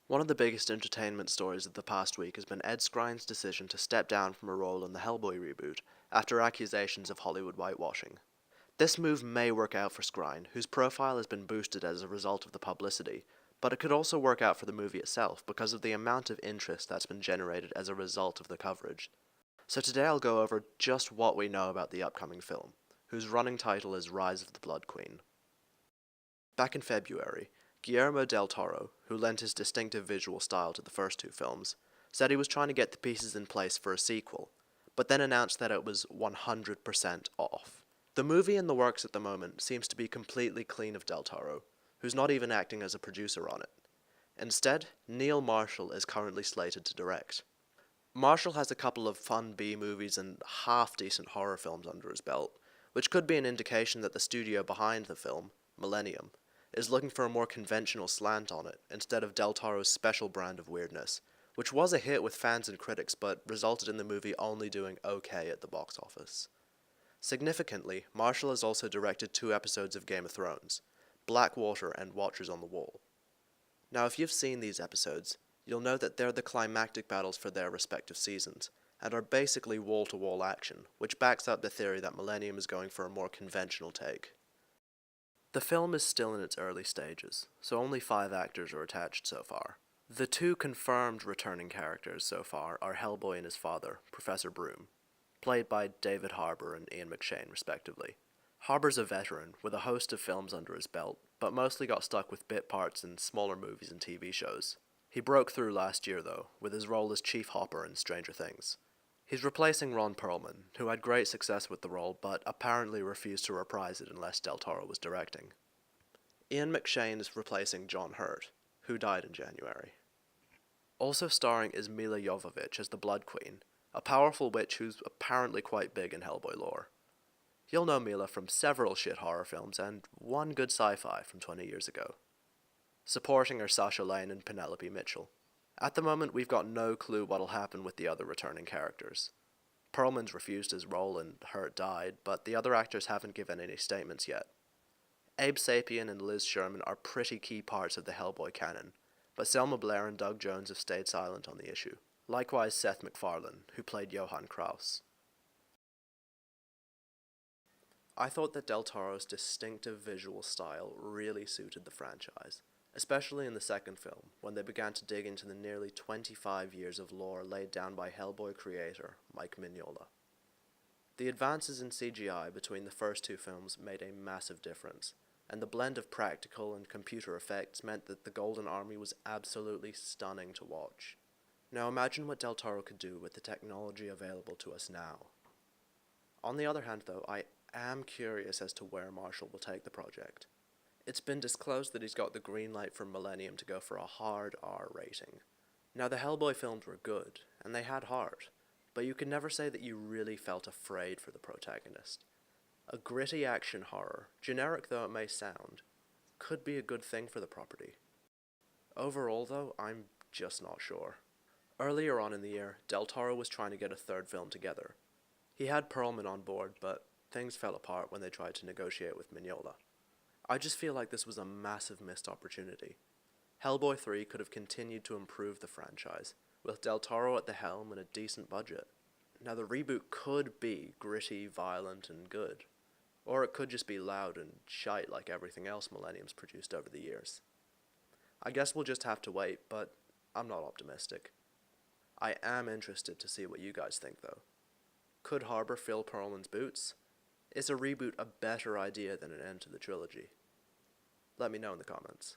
One of the biggest entertainment stories of the past week has been Ed Skrine's decision to step down from a role in the Hellboy reboot after accusations of Hollywood whitewashing. This move may work out for Skrine, whose profile has been boosted as a result of the publicity, but it could also work out for the movie itself because of the amount of interest that's been generated as a result of the coverage. So today I'll go over just what we know about the upcoming film, whose running title is Rise of the Blood Queen. Back in February, Guillermo del Toro, who lent his distinctive visual style to the first two films, said he was trying to get the pieces in place for a sequel, but then announced that it was 100% off. The movie in the works at the moment seems to be completely clean of del Toro, who's not even acting as a producer on it. Instead, Neil Marshall is currently slated to direct. Marshall has a couple of fun B-movies and half-decent horror films under his belt, which could be an indication that the studio behind the film, Millennium, is looking for a more conventional slant on it, instead of del Toro's special brand of weirdness, which was a hit with fans and critics but resulted in the movie only doing okay at the box office. Significantly, Marshall has also directed 2 episodes of Game of Thrones, Blackwater and Watchers on the Wall. Now if you've seen these episodes, you'll know that they're the climactic battles for their respective seasons, and are basically wall-to-wall action, which backs up the theory that Millennium is going for a more conventional take. The film is still in its early stages, so only 5 actors are attached so far. The 2 confirmed returning characters so far are Hellboy and his father, Professor Broom, played by David Harbour and Ian McShane respectively. Harbour's a veteran, with a host of films under his belt, but mostly got stuck with bit parts in smaller movies and TV shows. He broke through last year though, with his role as Chief Hopper in Stranger Things. He's replacing Ron Perlman, who had great success with the role but apparently refused to reprise it unless del Toro was directing. Ian McShane is replacing John Hurt, who died in January. Also starring is Mila Jovovich as the Blood Queen, a powerful witch who's apparently quite big in Hellboy lore. You'll know Mila from several shit horror films and one good sci-fi from 20 years ago. Supporting are Sasha Lane and Penelope Mitchell. At the moment, we've got no clue what'll happen with the other returning characters. Perlman's refused his role and Hurt died, but the other actors haven't given any statements yet. Abe Sapien and Liz Sherman are pretty key parts of the Hellboy canon, but Selma Blair and Doug Jones have stayed silent on the issue. Likewise Seth MacFarlane, who played Johann Kraus. I thought that del Toro's distinctive visual style really suited the franchise, especially in the second film, when they began to dig into the nearly 25 years of lore laid down by Hellboy creator Mike Mignola. The advances in CGI between the first 2 films made a massive difference, and the blend of practical and computer effects meant that the Golden Army was absolutely stunning to watch. Now imagine what del Toro could do with the technology available to us now. On the other hand though, I am curious as to where Marshall will take the project. It's been disclosed that he's got the green light from Millennium to go for a hard R rating. Now the Hellboy films were good, and they had heart, but you could never say that you really felt afraid for the protagonist. A gritty action horror, generic though it may sound, could be a good thing for the property. Overall though, I'm just not sure. Earlier on in the year, del Toro was trying to get a 3rd film together. He had Perlman on board, but things fell apart when they tried to negotiate with Mignola. I just feel like this was a massive missed opportunity. Hellboy 3 could have continued to improve the franchise, with del Toro at the helm and a decent budget. Now the reboot could be gritty, violent, and good. Or it could just be loud and shite like everything else Millennium's produced over the years. I guess we'll just have to wait, but I'm not optimistic. I am interested to see what you guys think though. Could Harbour fill Perlman's boots? Is a reboot a better idea than an end to the trilogy? Let me know in the comments.